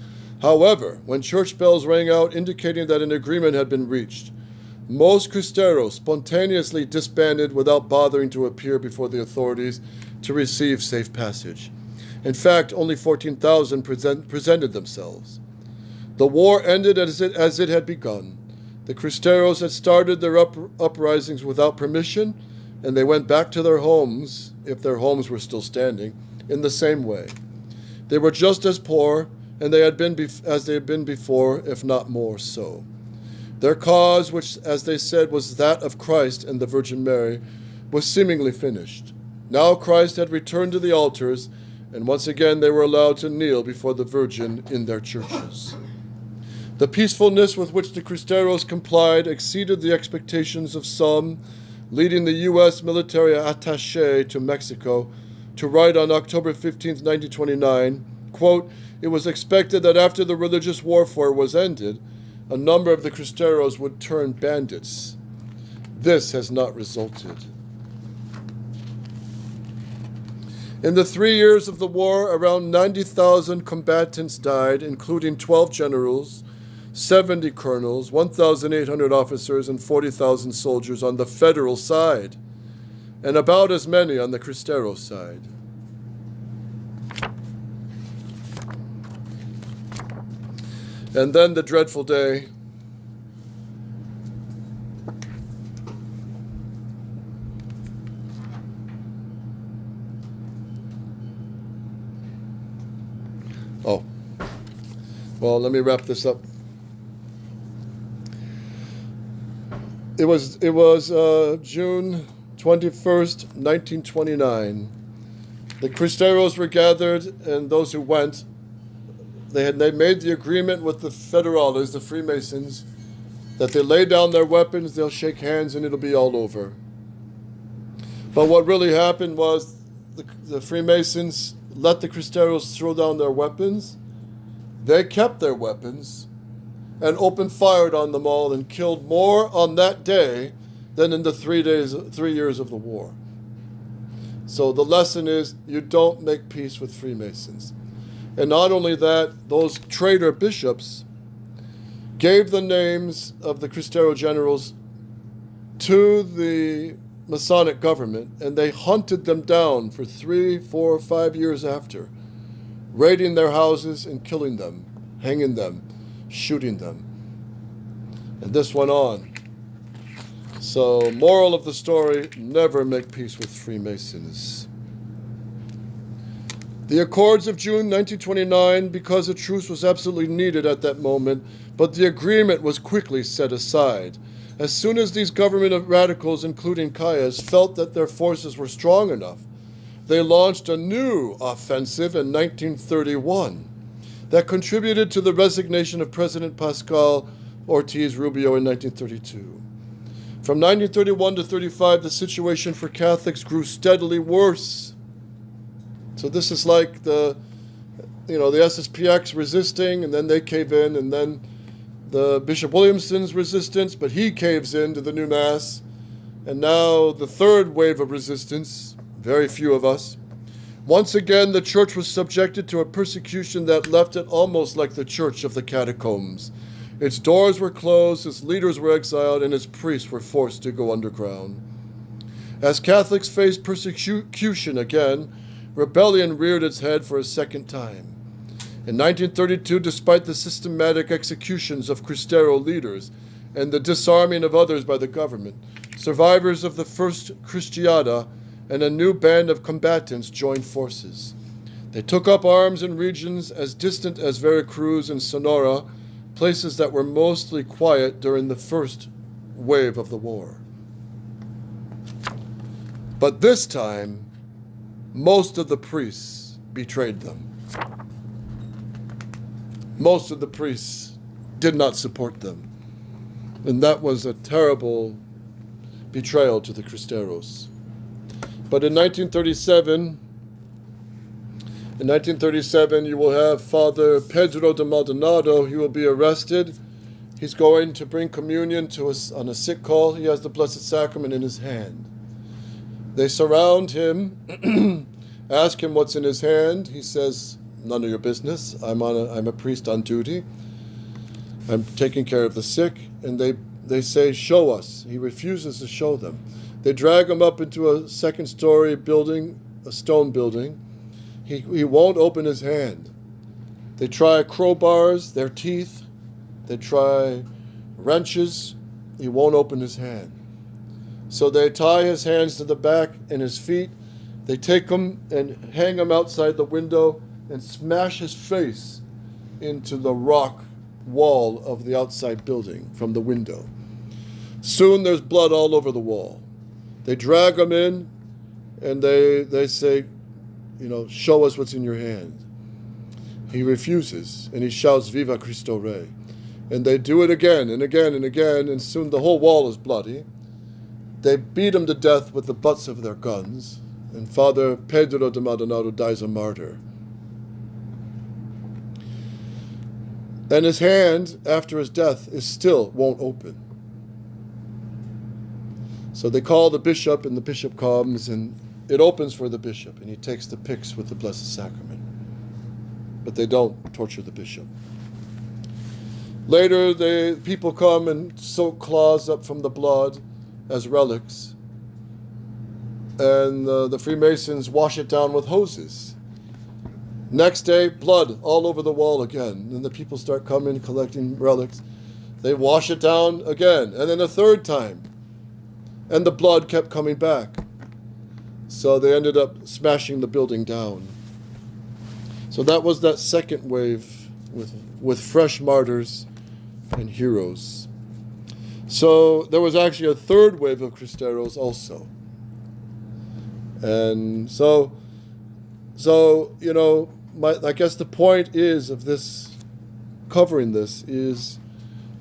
However, when church bells rang out indicating that an agreement had been reached, most Cristeros spontaneously disbanded without bothering to appear before the authorities to receive safe passage. In fact, only 14,000 presented themselves. The war ended as it had begun. The Cristeros had started their uprisings without permission, and they went back to their homes, if their homes were still standing, in the same way. They were just as poor and they had been as they had been before, if not more so. Their cause, which, as they said, was that of Christ and the Virgin Mary, was seemingly finished. Now Christ had returned to the altars, and once again they were allowed to kneel before the Virgin in their churches. The peacefulness with which the Cristeros complied exceeded the expectations of some, leading the U.S. military attaché to Mexico to write on October 15, 1929, quote, "It was expected that after the religious warfare was ended, a number of the Cristeros would turn bandits. This has not resulted." In the 3 years of the war, around 90,000 combatants died, including 12 generals, 70 colonels, 1,800 officers, and 40,000 soldiers on the federal side, and about as many on the Cristero side. And then the dreadful day. Oh, well, let me wrap this up. It was June 21st, 1929. The Cristeros were gathered, and those who went, they made the agreement with the Federales, the Freemasons, that they lay down their weapons, they'll shake hands, and it'll be all over. But what really happened was the Freemasons let the Cristeros throw down their weapons. They kept their weapons and opened fire on them all and killed more on that day than in the 3 years of the war. So the lesson is, you don't make peace with Freemasons. And not only that, those traitor bishops gave the names of the Cristero generals to the Masonic government, and they hunted them down for 3, 4, 5 years after, raiding their houses and killing them, hanging them, shooting them. And this went on. So, moral of the story, never make peace with Freemasons. The Accords of June 1929, because a truce was absolutely needed at that moment, but the agreement was quickly set aside. As soon as these government radicals, including Calles, felt that their forces were strong enough, they launched a new offensive in 1931 that contributed to the resignation of President Pascual Ortiz Rubio in 1932. From 1931 to 35, the situation for Catholics grew steadily worse. So this is like the SSPX resisting, and then they cave in, and then the Bishop Williamson's resistance, but he caves in to the new Mass. And now the third wave of resistance, very few of us. Once again, the church was subjected to a persecution that left it almost like the church of the catacombs. Its doors were closed, its leaders were exiled, and its priests were forced to go underground. As Catholics faced persecution again, rebellion reared its head for a second time. In 1932, despite the systematic executions of Cristero leaders and the disarming of others by the government, survivors of the first Cristiada and a new band of combatants joined forces. They took up arms in regions as distant as Veracruz and Sonora, places that were mostly quiet during the first wave of the war. But this time, most of the priests betrayed them. Most of the priests did not support them. And that was a terrible betrayal to the Cristeros. But in 1937, you will have Father Pedro de Maldonado. He will be arrested. He's going to bring communion to us on a sick call. He has the Blessed Sacrament in his hand. They surround him, ask him what's in his hand. He says, "None of your business. I'm a priest on duty. I'm taking care of the sick." And they say, "Show us." He refuses to show them. They drag him up into a second-story building, a stone building, He won't open his hand. They try crowbars, their teeth. They try wrenches. He won't open his hand. So they tie his hands to the back and his feet. They take him and hang him outside the window and smash his face into the rock wall of the outside building from the window. Soon there's blood all over the wall. They drag him in and they say, show us what's in your hand. He refuses and he shouts, Viva Cristo Rey. And they do it again and again and again, and soon the whole wall is bloody. They beat him to death with the butts of their guns, and Father Pedro de Maldonado dies a martyr. And his hand, after his death, won't open. So they call the bishop, and the bishop comes, and it opens for the bishop, and he takes the pyx with the Blessed Sacrament. But they don't torture the bishop. Later, people come and soak claws up from the blood as relics, and the Freemasons wash it down with hoses. Next day, blood all over the wall again, and the people start coming, collecting relics. They wash it down again, and then a third time, and the blood kept coming back. So they ended up smashing the building down. So that was that second wave with fresh martyrs and heroes. So there was actually a third wave of Cristeros also. And so I guess the point is of this, covering this, is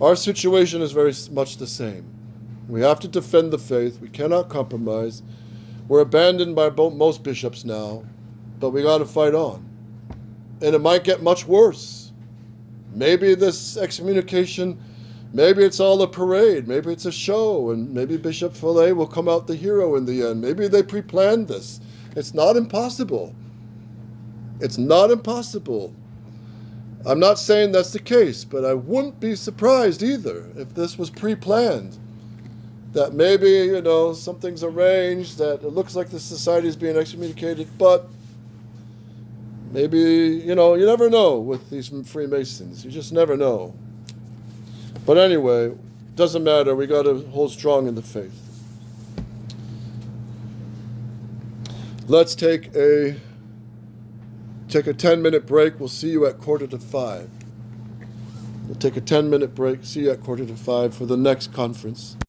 our situation is very much the same. We have to defend the faith. We cannot compromise. We're abandoned by most bishops now, but we got to fight on. And it might get much worse. Maybe this excommunication, maybe it's all a parade, maybe it's a show, and maybe Bishop Follet will come out the hero in the end. Maybe they pre-planned this. It's not impossible. It's not impossible. I'm not saying that's the case, but I wouldn't be surprised either if this was pre-planned. That maybe, something's arranged, that it looks like the society is being excommunicated, but maybe, you never know with these Freemasons. You just never know. But anyway, doesn't matter. We got to hold strong in the faith. Let's take a 10-minute break. We'll see you at 4:45. We'll take a 10-minute break. See you at 4:45 for the next conference.